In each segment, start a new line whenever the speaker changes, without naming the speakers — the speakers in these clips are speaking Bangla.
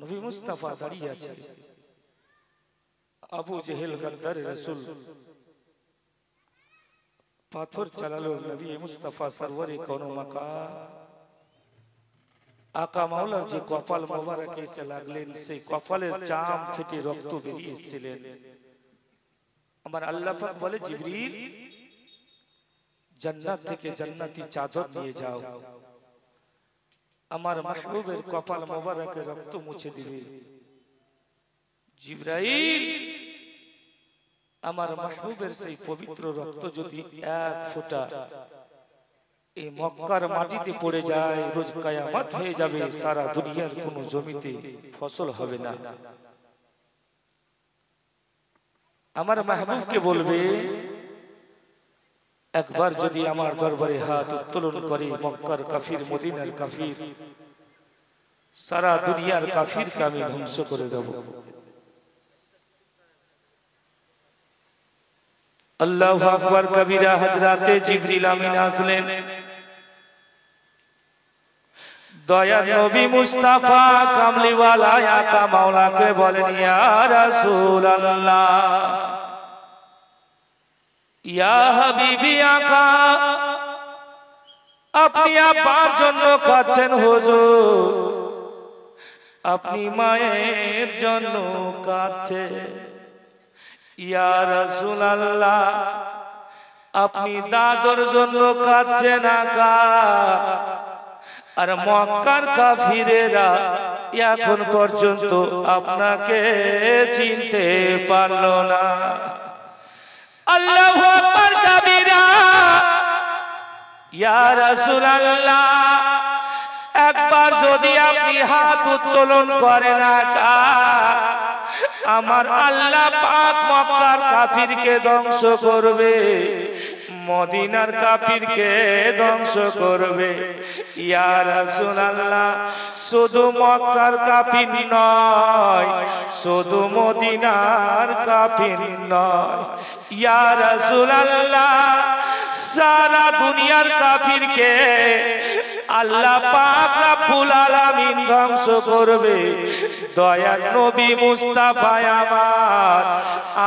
নবী মুস্তাফা দাঁড়িয়ে আছে, আবু জেহেল গদ্দার রাসূল পাথর চালালো নবী মুস্তাফা সরওয়ারে কোন মাকা আকা মাওলার যে কপাল মোবারকে এসে লাগলেন, সেই কপালের চাম ফেটে রক্ত বেরিয়ে এসেছিলেন। আমার আল্লাহ পাক বলে, জিবরিল জান্নাত থেকে জান্নাতি চাদর নিয়ে যাও, আমার মাহবুবের কপাল মোবারকে রক্ত মুছে দিবে। জিবরাইল আমার মাহবুবের সেই পবিত্র রক্ত যদি এক ফোঁটা এই মক্কার মাটিতে পড়ে যায়, রোজ কিয়ামত হয়ে যাবে, সারা দুনিয়ার কোনো জমিতে ফসল হবে না। আমার মাহবুবকে বলবে, একবার যদি আমার দরবারে হাত উত্তোলন করে মক্কার কাফির, মদিনার কাফির, সারা দুনিয়ার কাফিরকে আমি ধ্বংস করে দেব। আল্লাহু আকবার কবিরা। হযরতে জিবরিল আমিন আসলেন, দয়ার নবী মুস্তাফা কামলিওয়ালা আকা মাওলাকে বলেন, ইয়া রাসূলুল্লাহ, ইয়া হাবিবি আকা, আপনি আব্বার জন্য কাঁদছেন হুজুর, আপনি মায়ের জন্য কাঁদছেন। ইয়া রাসূলুল্লাহ, আপনি দাদর জন্য কাঁদছেন আকা, আর মক্কার কাফিরেরা এখন পর্যন্ত আপনাকে চিনতে পারলো না। আল্লাহু আকবার কবীরা। ইয়া রাসূলুল্লাহ, একবার যদি আপনি হাত উত্তোলন করেন আকা, আমার আল্লাহ পাক মক্কার কাফিরকে ধ্বংস করবে, মদিনার কাফিরকে ধ্বংস করবে। ইয়া রাসূলুল্লাহ, শুধু মক্কার কাফির নয়, শুধু মদিনার কাফির নয়, ইয়া রাসূলুল্লাহ, সারা দুনিয়ার কাফিরকে আল্লাহ পাক রব্বুল আলামিন ধ্বংস করবে। দয়ার নবী মুস্তাফা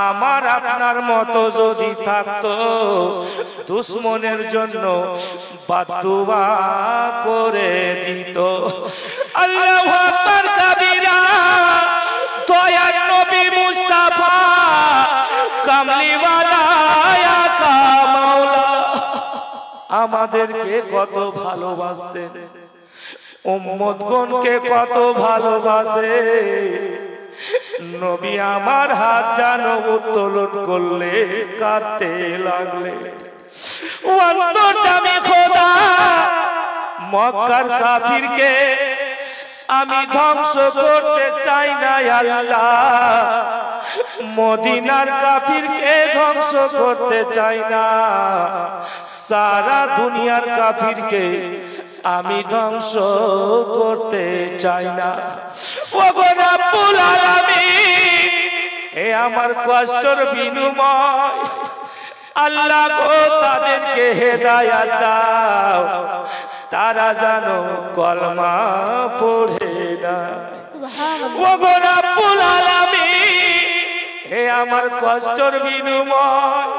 আমার আপনার মতো যদি থাকতো, দুশমনের জন্য বদদুয়া করে দিত। আল্লাহু আকবার কবীরা। দয়ার নবী মুস্তাফা কামলিওয়ালা আকা মাওলা আমাদেরকে কত ভালোবাসতেন, উম্মতগণকে কত ভালোবাসে। নবী আমার হাত জানো উত্তোলন করলে কাঁদতে লাগলে। অন্তর্যামী খোদা, মক্কার কাফিরকে আমি ধ্বংস করতে চাই না আল্লাহ, মদিনার কাফিরকে ধ্বংস করতে চাই না, সারা দুনিয়ার কাফিরকে আমি ধ্বংস করতে চাই না। ওগো রব্বুল আলামিন, এ আমার কষ্টের বিনিময় আল্লাহ গো তাদেরকে হেদায়েত দাও, তারা জানো কলমা পড়ে না। ওগো রব্বুল আলামিন, হে আমার কষ্টের বিনিময়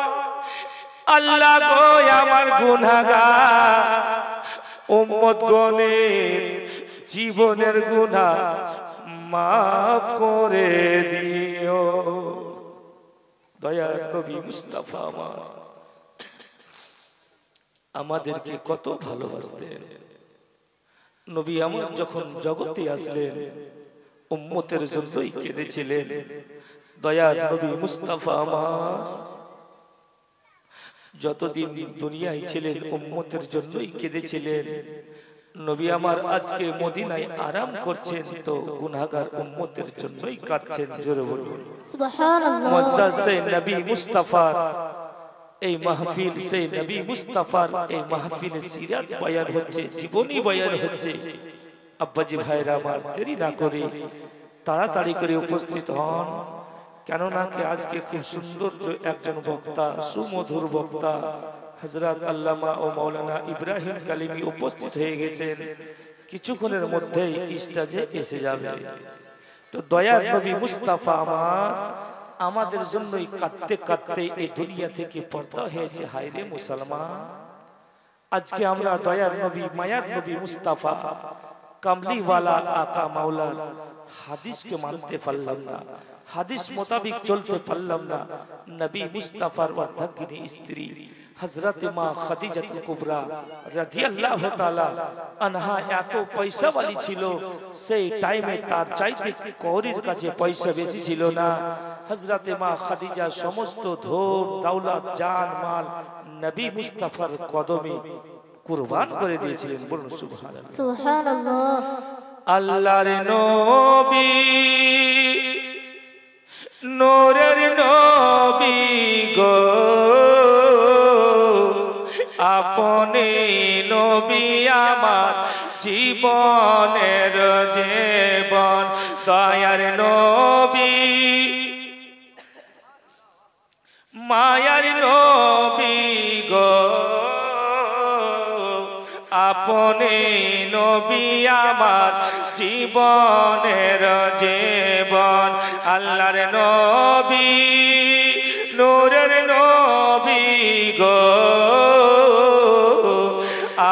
আল্লাহ গো আমার গুনাহগার উম্মতগণের জীবনের গুনাহ মাফ করে দিও। দয়ার নবী মুস্তাফা আমাদেরকে কত ভালোবাসতেন। নবী আমার যখন জগতে আসলেন উম্মতের জন্যই কেঁদেছিলেন। দয়ার নবী মুস্তাফা আমার যতদিন দুনিয়ায় ছিলেন উম্মতের জন্যই কেঁদেছিলেন। নবী আমার আজকে মদিনায় আরাম করছেন তো গুনাহগার উম্মতের জন্যই কাঁদছেন। জোরে বলুন সুবহানাল্লাহ। মুআজ্জাজ সে নবী মুস্তাফার এই মাহফিল, সেই নবী মুস্তাফার এই মাহফিলে সিরাত বয়ান হচ্ছে, জীবনী বয়ান হচ্ছে। আব্বাজি ভাইরা আমার দেরি না করে তাড়াতাড়ি করে উপস্থিত হন, কেননা কি আজকে খুব সুন্দর একজন বক্তা, সুমধুর বক্তা হযরত আল্লামা ও মাওলানা ইব্রাহিম কালিমি উপস্থিত হয়ে গেছেন। কিছুক্ষণের মধ্যেই স্টেজে এসে যাবে। তো দয়ার নবী মুস্তাফা আমাদের জন্যই কাঁদতে কাঁদতে এই দুনিয়া থেকে পর্দা হয়েছে। হায় রে মুসলমান, আজকে আমরা দয়ার নবী মায়ার নবী মুস্তাফা কামলিওয়ালা আকা মাওলার হাদিসকে মানতে পারলাম না, হাদিস মোতাবিক চলতে পারলাম না। নবী মুস্তাফার অর্ধাঙ্গিনী স্ত্রী হযরত মা খাদিজাতুল কুবরা রাদিয়াল্লাহু তাআলা আনহা এত পয়সাওয়ালি ছিল, সেই টাইমে তার চাইতে কওরির কাছে পয়সা বেশি ছিল না। হযরত মা খাদিজা সমস্ত ধন দৌলত জান মাল নবী মুস্তাফার কদমে কুরবান করে দিয়েছিলেন। বলুন সুবহানাল্লাহ।
সুবহানাল্লাহ।
আল্লাহর নবী নূরের নবী গো, আপনি নবী আমার জীবনের জীবন। দয়ার নবী মায়ার নবী গো, আপনি নবী আমার জীবনের জীবন। আল্লাহর নবী নূরের নবী গো,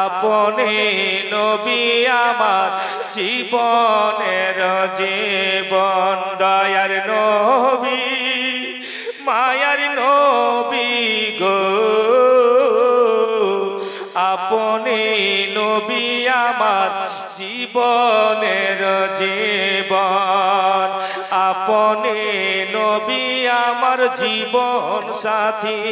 আপনি নবী আমার জীবনের জীবন। দয়ার নবী মায়ার নবী গো, আপনি নবী আমার জীবনের জীবন। আপনি নবী আমার জীবন সাথী,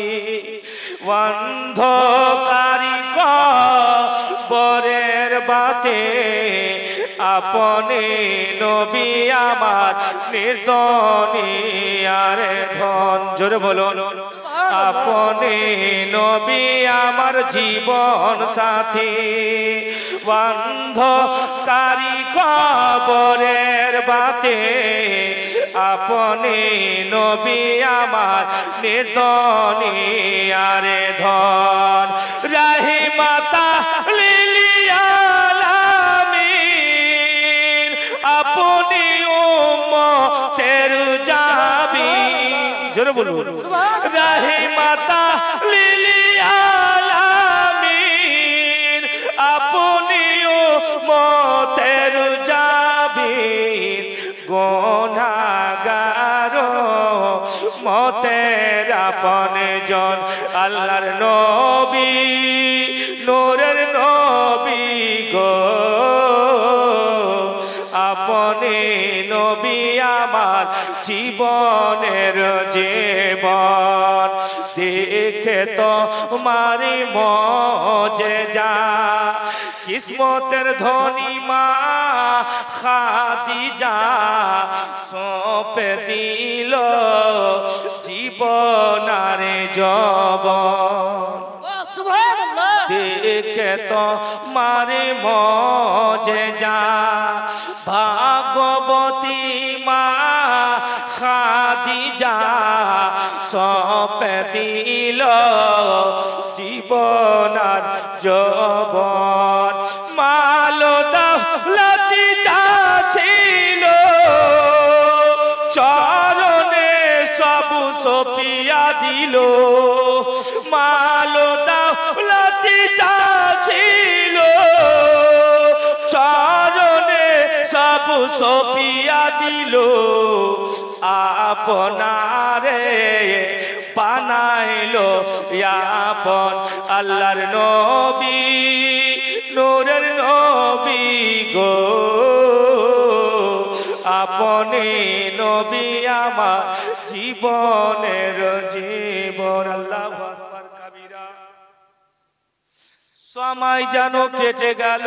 অন্ধকারী কবরের বাতে আপনি নবী আমার নির্দনী আর ধন। জোরে বলুন। আপনি নবী আমার জীবন সাথী, অন্ধকারী কবরের বাতে আপনি নবী আমার নির্দনী আর ধন। রাহিমাতা লিল আলামিন আপনি উম্মতের জাবিন। জোরে বলুন। রাহিমাতা লিল আলামিন আপনি উম্মতের জাবিন। গুনাহগার মতের আপনজন। আল্লাহর নবী নূরের নবী গো, আপনি নবী আমার জীবনের জীবন। দেখে তো মারি মজেজা, কিসমতের ধনী মা খাদিজা সঁপে দিল জীবন আর যৌবন। দেখে তো মারে মজেজা, ভাগবতী মা খাদিজা সঁপে দিল জীবন আর যৌবন। মাল দৌলতি যা ছিল চরণে সব সপিয়া দিল। মাল দৌলতি যা ছিল চরণে সব সপিয়া দিল। আপনারে বানাইলো আপন। আল্লাহর নবী নূরের নবী গো, আপনি নবী আমার জীবনের জীবন। আল্লাহু আকবার কাবীরা। সময় যেন কেটে গেল,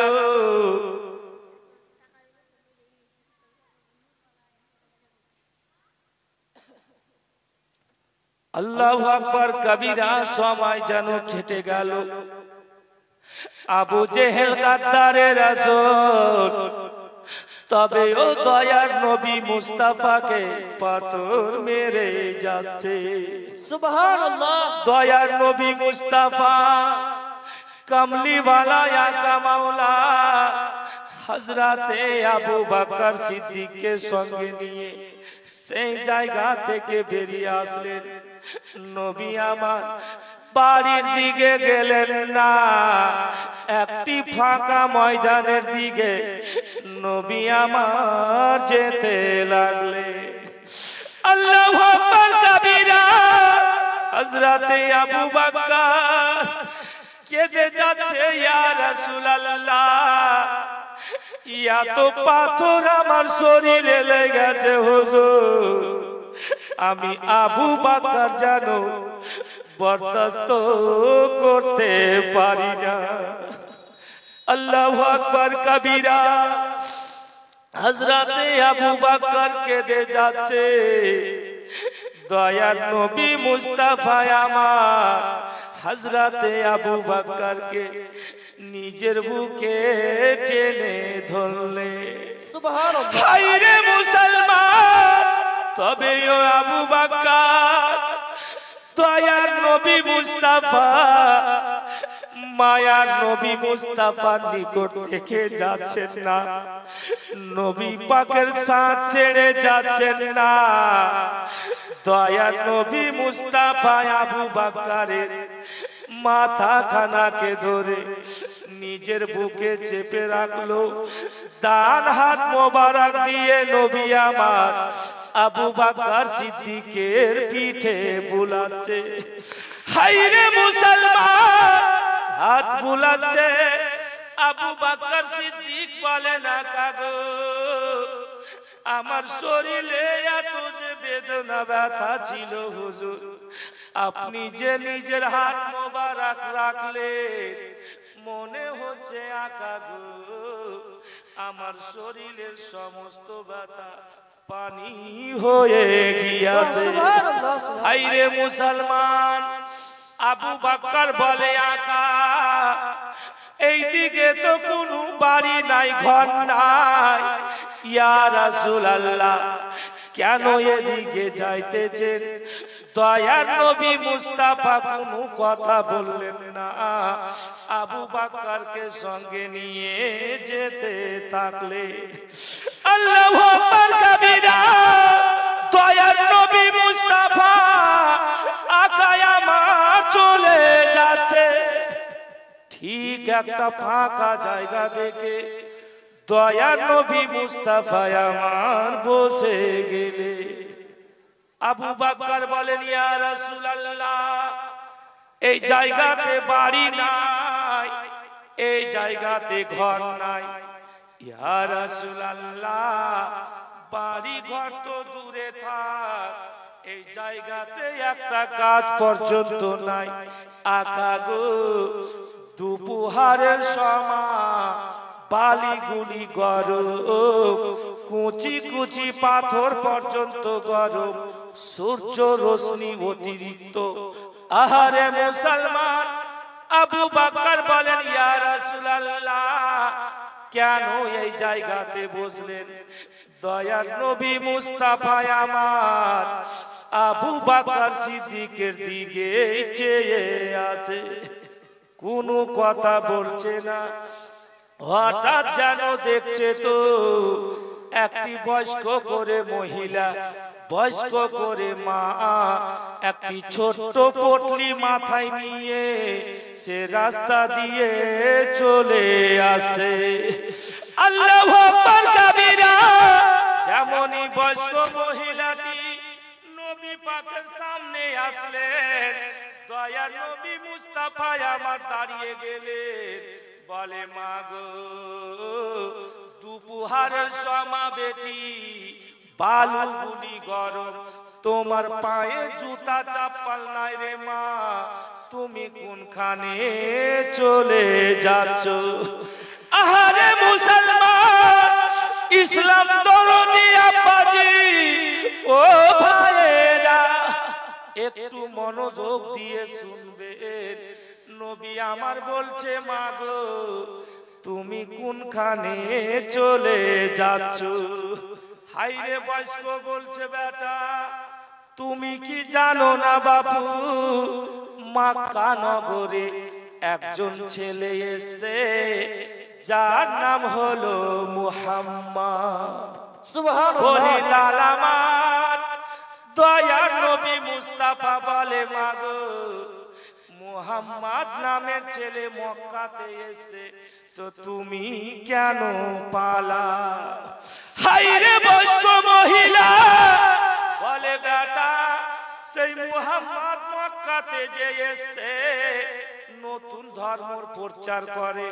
আল্লাহু আকবার কবিরা। সময় যেন কেটে গেল। আবু জেহেল গাদ্দারের রাসূল, তবে ও দয়ার নবী মুস্তাফাকে পাথর মেরে যাচ্ছে।
সুবহানাল্লাহ।
দয়ার নবী মুস্তাফা কামলিওয়ালা আকা মাওলা হযরতে আবু বকর সিদ্দিককে সঙ্গে নিয়ে সেই জায়গা থেকে বেরিয়ে আসলেন। নবী আমার বাড়ির দিকে গেলেন না, একটি ফাঁকা ময়দানের দিকে নবী আমার যেতে লাগলেন। আল্লাহু আকবার কবীরা। হযরতে আবু বকর কেঁদে যাচ্ছে, ইয়া রাসূলুল্লাহ, ইয়া তো পাথর আমার শরীরে লেগেছে হুজুর, আমি আবু বকর জানো বরদাস্ত করতে পারি না। আল্লাহু আকবার কবীরা। হযরতে আবু বকর কেঁদে যাচ্ছে। দয়ার নবী মুস্তাফা আমার হযরতে আবু বকরকে নিজের বুকে টেনে ধরলে।
সুবহানাল্লাহ।
হায়রে মুসলমান, তবে ও আবু বকর দয়ার নবী মুস্তাফা মায়ার নবী মুস্তাফার নিকট থেকে যাচ্ছেন না, নবী পাকের সাথ ছেড়ে যাচ্ছেন না। দয়ার নবী মুস্তাফা আবু বকরের মাথা খানাকে ধরে নিজের বুকে চেপে রাখলো। ডান হাত মোবারক দিয়ে নবী আমার আবু বকর সিদ্দিকের পিঠে বুলাচ্ছে। হায়রে মুসলমান, হাত বুলাচ্ছে। আবু বকর সিদ্দিক বলে, না কাগো, আমার শরীরে এত যে বেদনা ব্যথা ছিল হুজুর, আপনি যে নিজের হাত মোবারক রাখলেন, মনে হচ্ছে আকা গো আমার শরীরের সমস্ত ব্যথা পানি হয়ে গিয়েছে। হায়রে মুসলমান, আবু বকর বলে, আকা এইদিকে তো কোনো বাড়ি নাই, ঘর নাই, ইয়া রাসূলুল্লাহ কেন এদিকে যাইতেছেন? দয়ার নবী মুস্তাফা কোনো কথা বললেন না, আবু বকরকে সঙ্গে নিয়ে যেতে থাকলে। আল্লাহু আকবার কবীরা। দয়ার নবী মুস্তাফা আকা আমার চলে যাচ্ছে। ঠিক একটা ফাঁকা জায়গা দেখে দয়ার নবী মুস্তাফা আমার বসে গেলে। আবু বকর বলেন, ইয়া রাসূলুল্লাহ, এই জায়গাতে বাড়ি নাই, এই জায়গাতে ঘর নাই। ইয়া রাসূলুল্লাহ, বাড়ি ঘর তো দূরে থাক, এই জায়গাতে একটা কাজ পর্যন্ত নাই। আকা গো, দুপুহারের সময় বালিগুলি গরম, কুচি কুচি পাথর পর্যন্ত গরম, সূর্য রশ্মি অতিরিক্ত। আহারে মুসলমান, আবু বকর বলেন, ইয়া রাসূলুল্লাহ কেন এই জায়গাতে বসলেন? দয়ার নবী মুস্তাফা আমার আবু বকর সিদ্দিকের দিকে চেয়ে আছে, কোনো কথা বলছে না। হঠাৎ যেন দেখছে তো একটি বয়স্ক করে মহিলা, বয়স্ক করে মা, একটি ছোট্ট পটলি মাথায় নিয়ে সে রাস্তা দিয়ে চলে আসে। আল্লাহু আকবার কবীরা। যেমনই বয়স্ক মহিলাটি নবী পাকের সামনে আসলেন, দয়ার নবী মুস্তাফা আমার দাঁড়িয়ে গেলেন। বলে, মা গো, দুপুহারের সময় বেটি বালুগুলি গরম, তোমার পায়ে জুতা চাপ্পাল নাই রে মা, তুমি কোনখানে চলে যাচ্ছ? আহারে মুসলমান, ইসলাম দরদি আব্বাজি, ও ভাইয়েরা একটু মনোযোগ দিয়ে শুনবেন। নবী আমার বলছে, মা গো, তুমি কোনখানে চলে যাচ্ছ? হায়রে বয়স্ক বলছে, বেটা তুমি কি জানো না বাপু, মক্কা নগরে একজন ছেলে এসে যার নাম হলো মুহাম্মদ।
সুবহানাল্লাহ।
বলে লালামাত দয়ার নবী মুস্তাফা বলে মাগো মুহাম্মদ নামের ছেলে মক্কাতে এসে তো তুমি কেন পালা? হায়রে বয়স্ক মহিলা বলে বেটা সেই মুহাম্মদ মক্কাতে যে এসে নতুন ধর্মর প্রচার করে,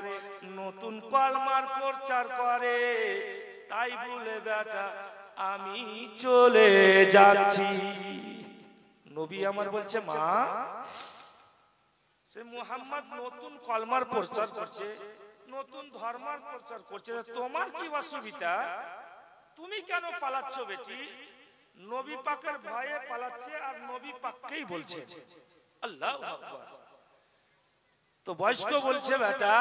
নতুন কলমার প্রচার করে, তাই বলে বেটা আমি চলে যাচ্ছি। নবী আমার বলছে মা সে মুহাম্মদ নতুন কলমার প্রচার করছে, নতুন ধর্মের প্রচার করছে, তোমার কি অসুবিধা? তুমি কেন পালাচ্ছ বেটি? নবী পাকের ভয়ে পালাচ্ছে আর নবী পাককেই বলছে। আল্লাহু আকবার। তো বয়স্ক বলছে বেটা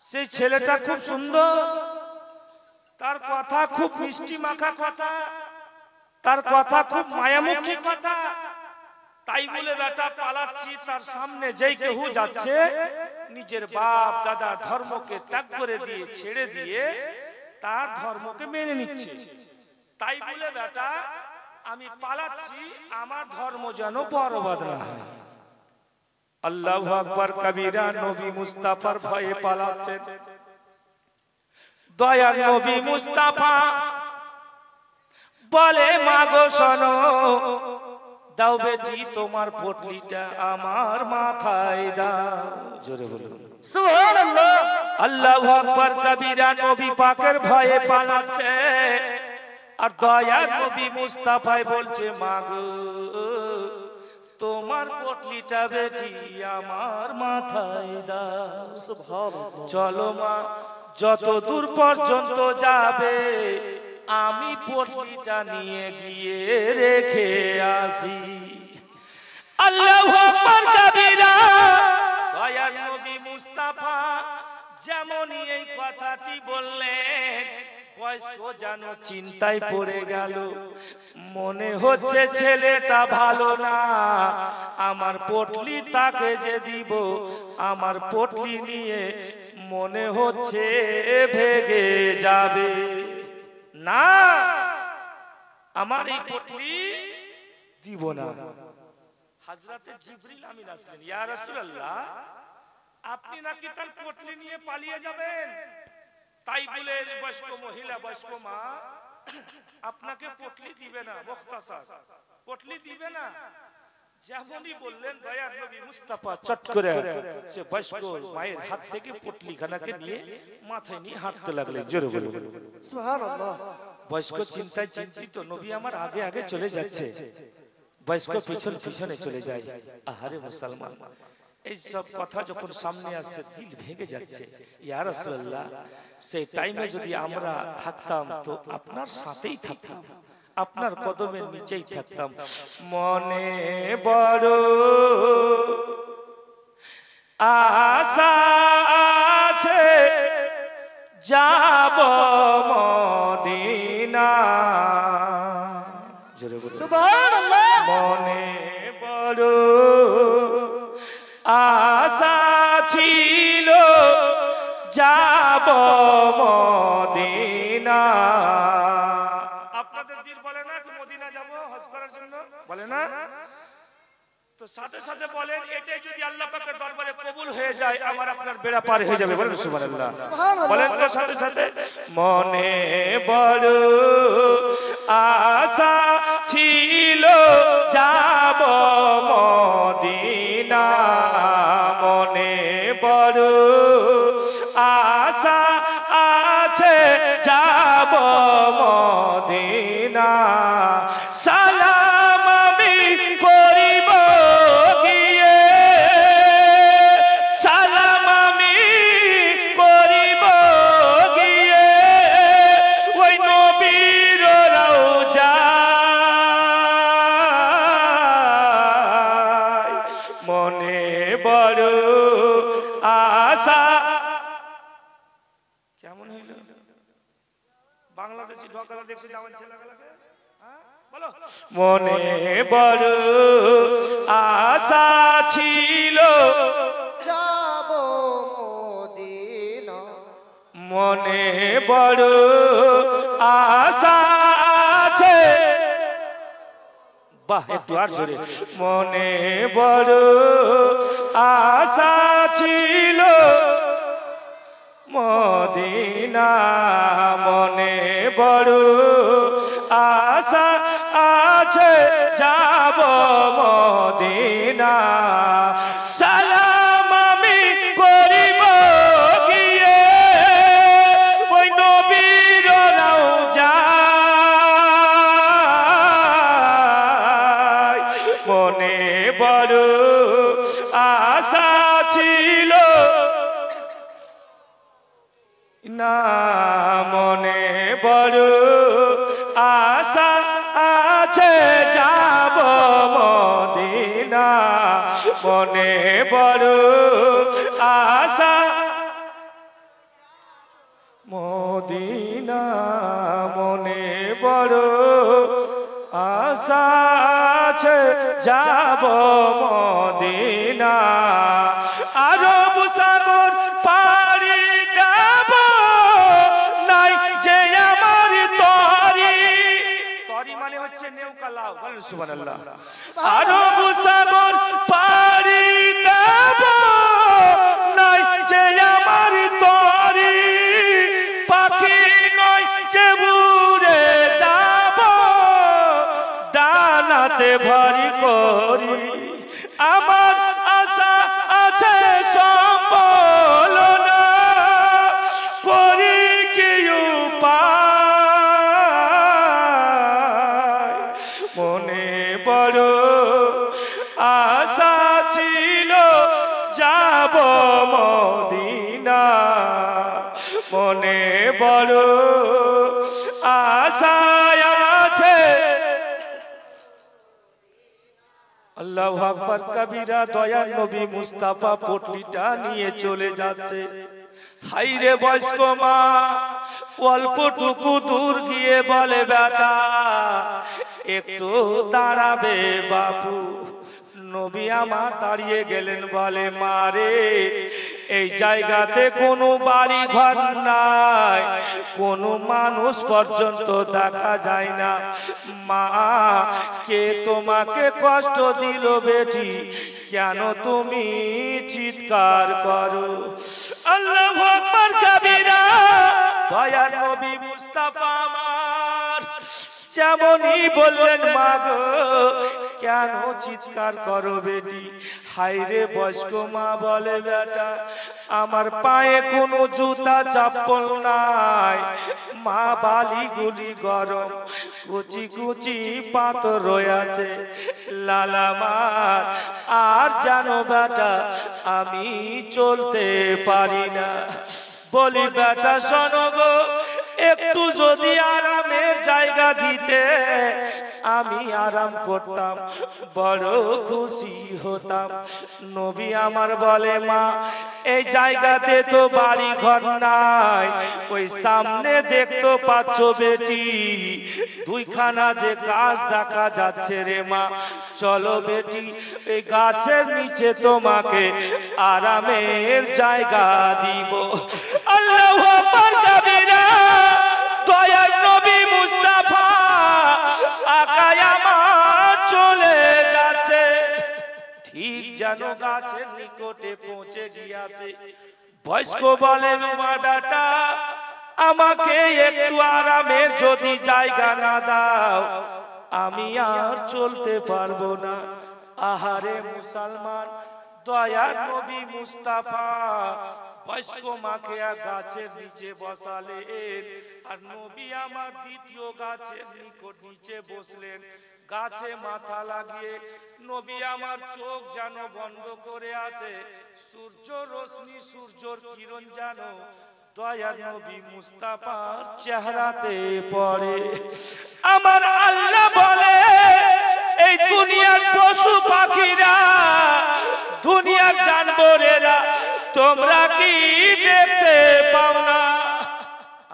সেই ছেলেটা খুব সুন্দর, তার কথা খুব মিষ্টি মাখা কথা, তার কথা খুব মায়ামুখী কথা, তাই বলে বেটা পালাচ্ছি। তার সামনে যেই কেউ যাচ্ছে নিজের বাপ দাদা ধর্মকে ত্যাগ করে দিয়ে ছেড়ে দিয়ে তার ধর্মকে মেনে নিচ্ছে, তাই বলে বেটা আমি পালাচ্ছি, আমার ধর্ম যেন বরবাদ না হয়। আল্লাহু আকবার কবীরা। নবী মুস্তাফার ভয়ে পালাচ্ছেন। দয়ার নবী মুস্তাফা বলে মাগো শোনো, দাও বেটি তোমার পটলিটা আমার মাথায় দাও। জোরে বলুন
সুবহানাল্লাহ।
আল্লাহু আকবার কবীরা। নবী পাকের ভয়ে পালাচ্ছে আর দয়ার নবী মুস্তাফাই বলছে মাগো তোমার পটলিটা বেটি আমার মাথায় দাও।
সুবহানাল্লাহ।
চলো মা যত দূর পর্যন্ত যাবে আমি পটলিটা নিয়ে গিয়ে রেখে আসি। আল্লাহু আকবার কবীরা। দয়ার নবী মুস্তাফা যেমনই এই কথাটি বললেন বয়স্ক যেন চিন্তায় পড়ে গেল। মনে হচ্ছে ছেলেটা ভালো না, আমার পটলি তাকে যে দিব আমার পটলি নিয়ে মনে হচ্ছে ভেগে যাবে। না আমার এই পটলি দিব না। হযরতে জিবরিল আমিন আসলেন, ইয়া রাসূলুল্লাহ আপনি নাকি তার পটলি নিয়ে পালিয়ে যাবেন? তাই বলে বয়স্ক মহিলা বয়স্ক মা আপনাকে পটলি দিবে না, মুখতাসার পটলি দিবে না। যেমনই বললেন দয়ার নবী মুস্তাফা চট করে সে বয়স্ক মায়ের হাত থেকে পটলিখানাকে নিয়ে মাথায় নিয়ে হাঁটতে লাগলেন। জোরে বলুন
সুবহানাল্লাহ।
বয়স্ক চিন্তায় চিন্তিত, নবী আমার আগে আগে চলে যাচ্ছে, বয়স্ক পিছন পিছনে চলে যায়। আহারে মুসলমান, এই সব কথা যখন সামনে আসছে দিল ভেঙে যাচ্ছে। ইয়া রাসূলুল্লাহ সেই টাইমে যদি আমরা থাকতাম তো আপনার সাথেই থাকতাম, আপনার কদমের নিচেই থাকতাম। মনে বড় আশা আছে যাব মদিনা। জোরে বলুন
সুবহানাল্লাহ।
মনে বড় আশা ছিল যাব মদিনা। আপনাদের দিল বলে না কি মদিনা যাব হজ করার জন্য, বলে না? তো সাথে সাথে বলেন এটাই যদি আল্লাহ পাকের দরবারে কবুল হয়ে যায় আমার আপনার বেড়া পার হয়ে যাবে। বলেন সুবহানাল্লাহ। বলেন তো সাথে সাথে মনে বড় আশা ছিল যাব মদিনা। মনে বড় আশা আছে যাব মদিনা। সালাম আমি করিব গিয়ে, সালাম আমি করিব গিয়ে ওই নবীর রওজায়। মনে বড় আশা। কেমন হইল? বাংলাদেশি ঢোকালা দেখছে যেমন ছেলেগুলোকে, বলো মনে বড় আশা ছিল
যাব মদিনা।
মনে বড় আশা আছে। বাহ, একটু আর জোরে। মনে বড় আশা ছিল মদিনা, মনে বড় আশা আছে যাব মদিনা। সালাম আমি করিব গিয়ে ওই নবীর রওজায়। মনে বড় আশা ছিল না, মনে বড় আশা আছে যাব মদিনা। মনে বড় আশা মদিনা, মনে বড় আশা আছে যাব মদিনা। আরব সাগর পাড়ি দেব নাই যে আমার তরি, তরি মানে হচ্ছে নৌকা লাও, বলেন সুবহানাল্লাহ। আরব সাগর পাড়ি দেব নাই যে আমার তরি, পাখি নয় যে উড়ে যাব ডানাতে ভারী করি। আমার আশা আছে সম্বল না করি কি উপায়। মনে বড় আশা ছিল যাব মদিনা, মনে বড় আশা আছে। আল্লাহু আকবার কবিরা। দয়ার নবী মুস্তাফা পটলিটা নিয়ে চলে যাচ্ছে। হাইরে বয়স্ক মা অল্পটুকু দূর গিয়ে বলে বেটা একটু দাঁড়াবে বাপু। নবী আমার দাঁড়িয়ে গেলেন, বলে মারে এই জায়গাতে কোনো বাড়ি ঘর নাই, কোনো মানুষ পর্যন্ত দেখা যায় না। মা কে তোমাকে কষ্ট দিল বেটি, কেন তুমি চিৎকার করো? আল্লাহু আকবার কবিরা। দয়ার নবী মুস্তাফা আমার যেমনই বললেন মা গো কেন চিৎকার করো বেটি? হাইরে বয়স্ক মা বলে বেটা আমার পায়ে কোনো জুতা চপ্পল নাই, মা বালিগুলি গরম, কুচি কুচি পাথর রয়েছে লালামার, আর জানো বেটা আমি চলতে পারি না। বলি বেটা শোনো গো একটু যদি আরামের জায়গা দিতে আমি আরাম করতাম, বড় খুশি হতাম। নবী আমার বলে মা এই জায়গাতে তো বাড়ি ঘর নাই, ওই সামনে দেখতে পাচ্ছ বেটি দুইখানা যে গাছ দেখা যাচ্ছে রে মা, চলো বেটি এই গাছের নিচে তোমাকে আরামের জায়গা দিব। আল্লাহু আকবার কবিরা। দয়ার নবী মুস্তাফা আকায় আমার চলে যাচ্ছে, ঠিক যেন গাছের নিকটে পৌঁছে গিয়েছে। বয়স্ক বলে মা বেটা আমাকে একটু আরামের যদি জায়গা না দাও আমি আর চলতে পারবো না। আহারে মুসলমান, দয়ার নবী মুস্তাফা বয়স্ক মাকে গাছের নিচে বসালেন, আর নবী আমার দ্বিতীয় গাছের নিকট নিচে বসলেন। গাছে মাথা লাগিয়ে নবী আমার চোখ যেন বন্ধ করে আছে, সূর্য রশ্মি সূর্যর কিরণ যেন দয়ার নবী মুস্তাফার চেহারাতে পড়ে। আমার আল্লাহ বলে এই দুনিয়ার পশু পাখিরা দুনিয়ার জানবরেরা তোমরা কি দেখতে পাও না?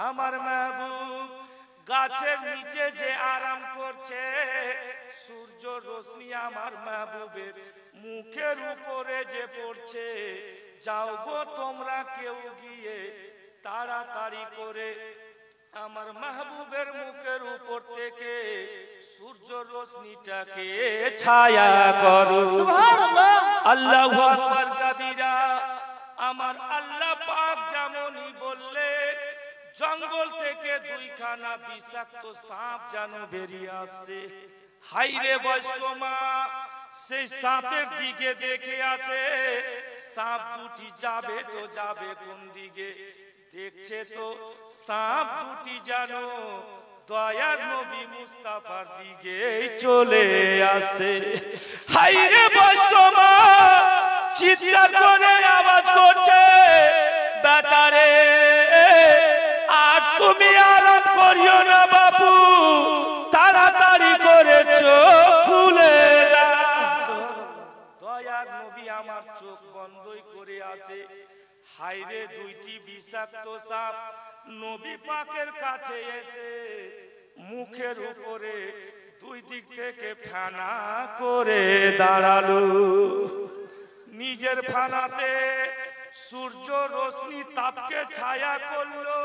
আমার মাহবুব গাছের নিচে যে আরাম করছে, সূর্য রশ্মি আমার মাহবুবের মুখের উপরে যে পড়ছে, যাও গো তোমরা কেউ গিয়ে তাড়াতাড়ি করে আমার মাহবুবের মুখের উপর থেকে সূর্য রশ্মিটাকে ছায়া করো।
সুবহানাল্লাহ।
আল্লাহু আকবার কাবীরা। আমার আল্লাহ পাক যেমনই বললেন, জঙ্গল থেকে দুইখানা বিষাক্ত সাপ যেন বেরিয়ে আসছে। হাইরে বয়স্ক মা সেই সাপের দিকে দেখে আছে, সাপ দুটি যাবে তো যাবে কোন দিকে? দেখছে তো সাপ দুটি যেন দয়ার নবী মুস্তাফার দিকে চলে আসে। হাইরে বয়স্ক মা চিৎকার করে আওয়াজ করছে, বেটারে আর তুমি আরাম করিও না বাপু, তাড়াতাড়ি করে চোখ খুলে দাও। দয়ার নবী আমার চোখ বন্ধই করে আছে। হাইরে দুইটি বিষাক্ত সাপ নবী পাকের কাছে এসে মুখের উপরে দুই দিক থেকে ফেনা করে দাঁড়ালো। নিজের ফানাতে সূর্য রশ্মি তাপকে ছায়া করলো।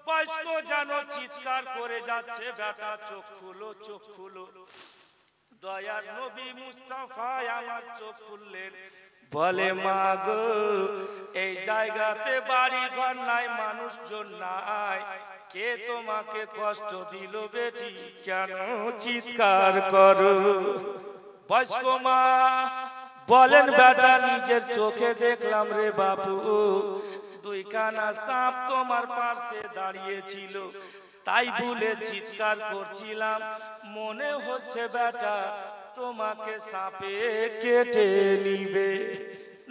বয়স্ক যেন চিৎকার করে যাচ্ছে, বেটা চোখ খুলো, চোখ খুলো। দয়ার নবী মুস্তাফা আমার চোখ খুললেন, বলে মা গো এই জায়গাতে বাড়ি ঘর নাই, মানুষজন নাই, কে তোমাকে কষ্ট দিল বেটি, কেন চিৎকার করো? বয়স্ক মা বলেন, বেটা নিজের চোখে দেখলাম রে বাপু, দুইখানা সাপ তোমার পাশে দাঁড়িয়েছিল, তাই বলে চিৎকার করছিলাম। মনে হচ্ছে বেটা তোমাকে সাপে কেটে নিবে।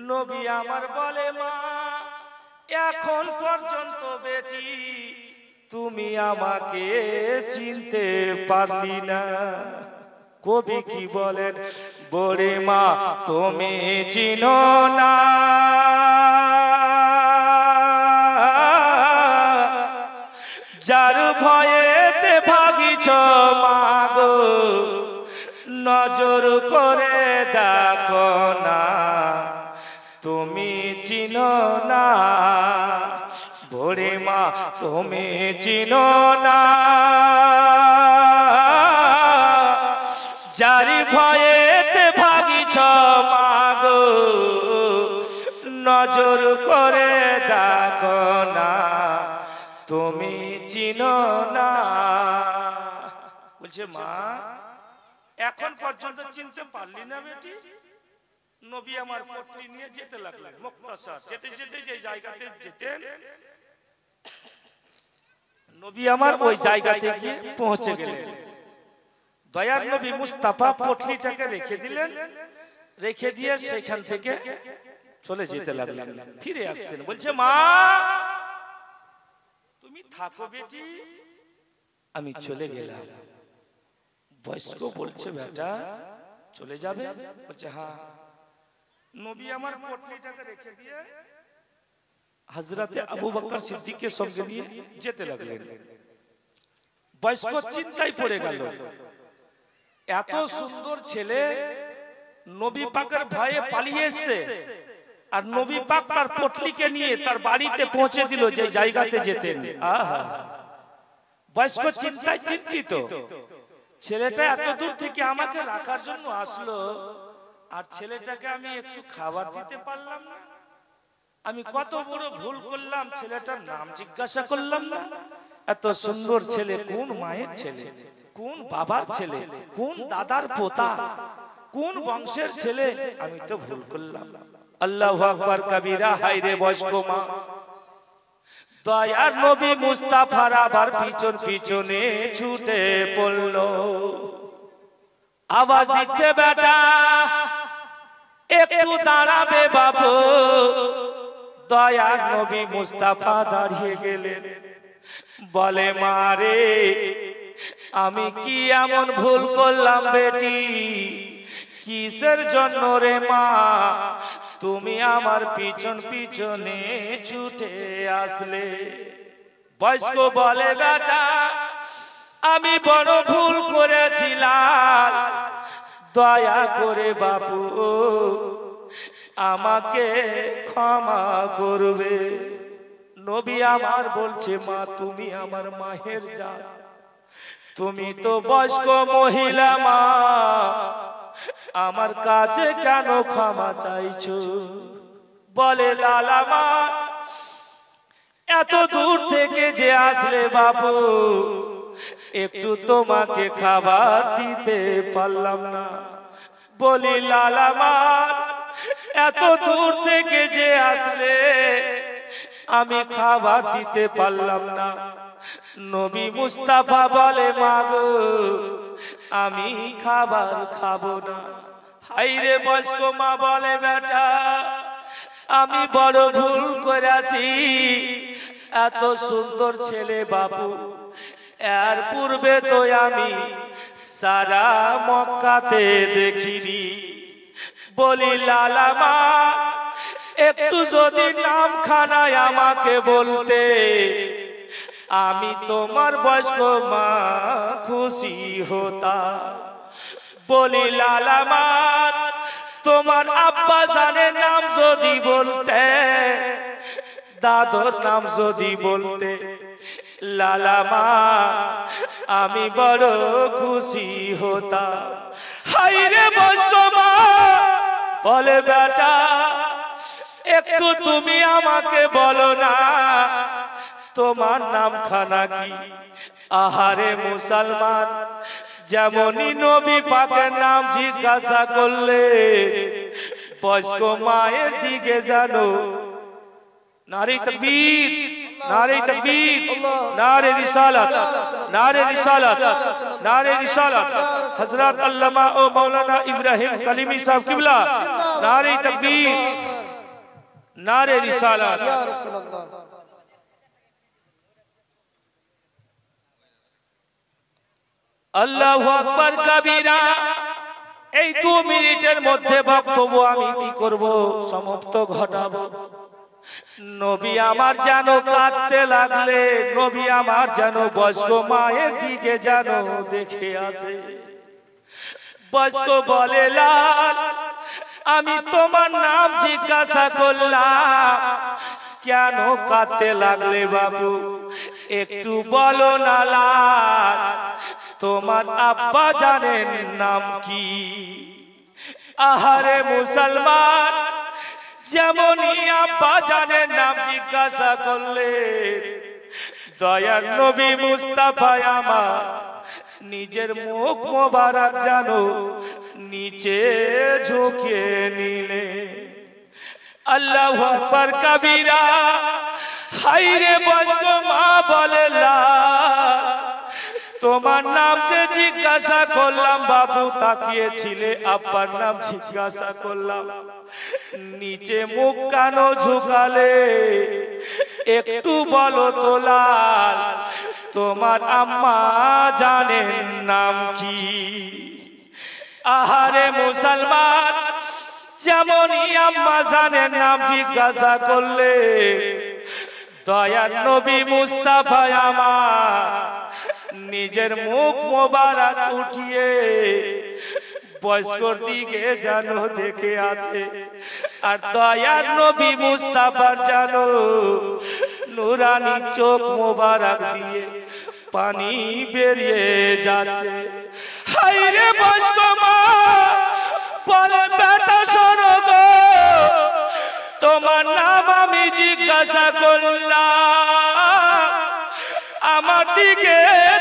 নবী আমার বলে, মা এখন পর্যন্ত বেটি তুমি আমাকে চিনতে পারলি না। কবি কি বলেন, বড়ে মা তুমি চিনো না, যার ভয়েতে ভাগিছ মাগো, নজর করে দেখো না, তুমি চিনো না। ভোরে মা তুমি চিনো না, যার ভয়েতে ভাগিছ মাগো, নজর করে দেখো না, তুমি চিনো না। বলছে মা এখন পর্যন্ত চিনতে পারলি না বেটি? নবী আমার পটলি নিয়ে যেতে লাগলেন মুক্তাসার। যেতে যেতে যে জায়গাতে যেতেন, নবী আমার ওই জায়গাতে গিয়ে পৌঁছে গেলেন। দয়ার নবী মুস্তাফা পটলিটাকে রেখে দিলেন, রেখে দিয়ে সেখান থেকে চলে যেতে লাগলেন। ফিরে আসছেন, বলছে মা তুমি থাকো বেটি, আমি চলে গেলাম। বয়স্ক বলছে, বেটা চলে যাবে? বলছে হ্যাঁ। নবী আমার পটলিটাকে রেখে দিয়ে হযরতে আবু বকর সিদ্দিকের সঙ্গে নিয়ে যেতে লাগলেন। বয়স্ক চিন্তায় পড়ে গেল, এত সুন্দর ছেলে নবী পাকের ভয়ে পালিয়ে এসেছে, আর নবী পাক তার পটলিকে নিয়ে তার বাড়িতে পৌঁছে দিল যে জায়গাতে যেতেন। আহা, বয়স্ক চিন্তায় চিন্তিত, ছেলেটা এত দূর থেকে আমাকে রাখার জন্য আসলো, আর ছেলেটাকে আমি একটু খাবার দিতে পারলাম না। আমি কত বড় ভুল করলাম, ছেলেটার নাম জিজ্ঞাসা করলাম না। এত সুন্দর ছেলে, কোন মায়ের ছেলে, কোন বাবার ছেলে, কোন দাদার পোতা, কোন বংশের ছেলে, আমি তো ভুল করলাম। আল্লাহু আকবার কবীরা। হায়রে বয়স্ক মা, দয়ার নবী মুস্তাফার আবার পিছন পিছনে ছুটে পড়ল। আওয়াজ দিচ্ছে, বেটা একটু দাঁড়াবে বাবু। দয়ার নবী মুস্তাফা দাঁড়িয়ে গেলেন, বলে মারে আমি কি এমন ভুল করলাম বেটি, কিসের জন্য রে মা তুমি আমার পিছন পিছনে ছুটে আসলে? বয়স্ক বলে, বেটা আমি বড় ভুল করেছিলাম, দয়া করে বাপু আমাকে ক্ষমা করবে। নবী আমার বলছে, মা তুমি আমার মায়ের জাত, তুমি তো বয়স্ক মহিলা মা, আমার কাছে কেন ক্ষমা চাইছো? বলে লালা মা, এত দূর থেকে যে আসলে বাবু, একটু তোমাকে খাবার দিতে পারলাম না। বলি লালা মা, এত দূর থেকে যে আসলে আমি খাবার দিতে পারলাম না। নবী মুস্তাফা বলে, মা গো আমি খাবার খাবো না। হাইরে বয়স্ক মা বলে, বেটা আমি বড় ভুল করেছি, এত সুন্দর ছেলে বাবু এর পূর্বে তো আমি সারা মক্কাতে দেখিনি। বলি লালা মা, একটু যদি নামখানায় আমাকে বলতে, আমি তোমার বয়স্ক মা খুশি হতাম। বলি লালা মা, তোমার আব্বা জানের নাম যদি বলতে, দাদর নাম যদি বলতে, লালা মা আমি বড় খুশি হতাম। হাইরে বয়স্ক মা বলে, বেটা একটু তুমি আমাকে বলো না তোমার নামখানা কি? আহারে মুসলমান, যেমনই নবী পাকের নাম জিজ্ঞাসা করলে বয়স্ক মায়ের দিকে জানো নারে তাকবীর, নারে তাকবীর, নারে রিসালাত, নারে রিসালাত, নারে রিসালাত। হযরত আল্লামা ও মাওলানা ইব্রাহিম কালিমি সাহেব কিবলা, নারে তাকবীর, নারে রিসালাত।
ইয়া রাসূলুল্লাহ।
আল্লাহু আকবার কবীরা। এই 2 মিনিটের মধ্যে বক্তব্য আমি কি করব, সমাপ্ত ঘটাবো। নবী আমার যেন কাঁদতে লাগলে, নবী আমার যেন বয়স্ক মায়ের দিকে যেন দেখে আছে। বয়স্ক বলে, লাল আমি তোমার নাম জিজ্ঞাসা করলাম, কেন কাঁদতে লাগলে বাবু একটু বলো না লাল, তোমার আব্বা জানেন নাম কি? আহারে মুসলমান, যেমনই আব্বা জানের নাম জিজ্ঞাসা করলে দয়ার নবী মুস্তাফা আমার নিজের মুখ মোবারক জানো নিচে ঝুঁকিয়ে নিলে। আল্লাহু আকবার কবীরা। হাইরে বয়স্ক মা বলে, লাল তোমার নাম যে জিজ্ঞাসা করলাম বাবু তাকিয়েছিলে, আব্বার নাম জিজ্ঞাসা করলাম, নিচে মুখ কেন ঝুঁকালে? একটু বলো তো লাল, তোমার আম্মা জানেন নাম কি? আহারে মুসলমান, যেমনই আম্মা জানেন নাম জিজ্ঞাসা করলে দয়ার নবী মুস্তাফা আমার নিজের মুখ মোবারক উঠিয়ে বয়স্কর দিকে জানো দেখে আছে। আর দয়ার নবী মুস্তাফার জানো নুরানি চোখ মোবারক দিয়ে পানি বেরিয়ে যাচ্ছে। হাইরে বয়স্ক মা বলে, বেটা শোনো গো, তোমার নাম আমি জিজ্ঞাসা করলাম, আমার দিকে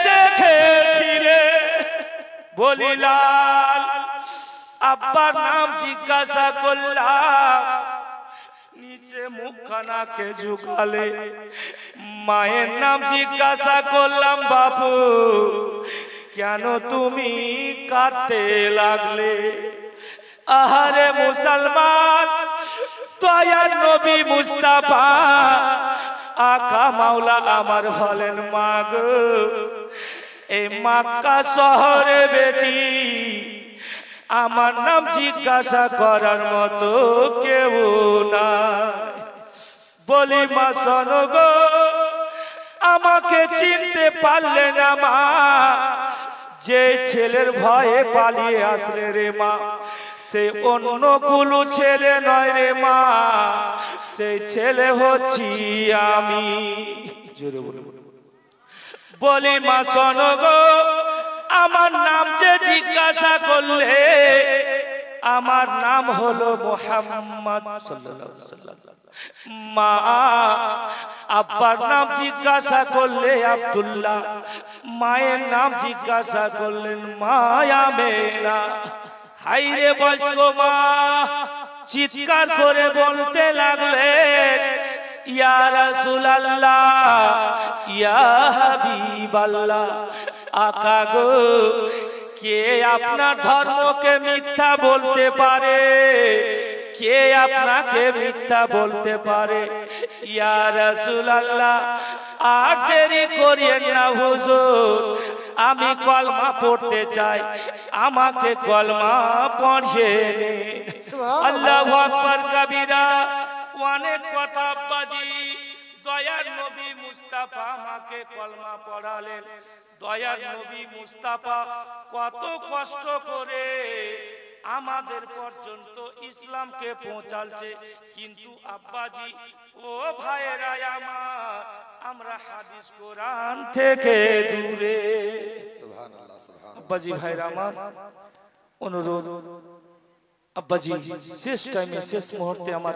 দেখেছিলে। বলি লাল আব্বার নাম জিজ্ঞাসা করলাম, নিচে মুখখানাকে ঝুঁকালে। মায়ের নাম জিজ্ঞাসা করলাম, বাপু কেন তুমি কাঁদতে লাগলে? আহারে মুসলমান, দয়ার নবী মুস্তাফা আকা মাওলা আমার বলেন, মা গো এই মক্কা শহরে বেটি আমার নাম জিজ্ঞাসা করার মতো কেউ নাই। বলি মা শোনো গো, আমাকে চিনতে পারলে না মা, যে ছেলের ভয়ে পালিয়ে আসলে রে মা, সে অন্য কুলু ছেলে নয় রে মা, সেই ছেলে হচ্ছি আমি। জোরে বলুন। বলি মা শোনো গো, আমার নাম যে জিজ্ঞাসা করলে, আমার নাম হলো মুহাম্মদ সাল্লাল্লাহু আলাইহি ওয়াসাল্লাম। মা আব্বার নাম জিজ্ঞাসা করলে আব্দুল্লাহ, মায়ের নাম জিজ্ঞাসা করলেন মায়ামেনা। হাইরে বয়স্ক মা চিৎকার করে বলতে লাগলেন, ইয়া রাসূলুল্লাহ, ইয়া হাবিবাল্লাহ, আকা গো, কে আপনার ধর্মকে মিথ্যা বলতে পারে? কে আপনাকে মিথ্যা বলতে পারে? ইয়া রাসূলুল্লাহ, আর দেরি করিয়েন না হুজুর, আমি কলমা পড়তে চাই, আমাকে কলমা পড়িয়ে দিন। আল্লাহু আকবার কবীরা। অনেক কথা আব্বাজি, দয়ার নবী মুস্তাফা আমাকে কলমা পড়ালেন। দয়ার নবী মুস্তাফা কত কষ্ট করে আমাদের পর্যন্ত ইসলামকে পৌঁছালছে, কিন্তু আব্বাজি ও ভাইয়েরা আমার, আমরা হাদিস কোরআন থেকে দূরে। আব্বাজি ভাইরা আমার, অনুরোধ আব্বাজি, শেষ টাইমে শেষ মুহূর্তে আমার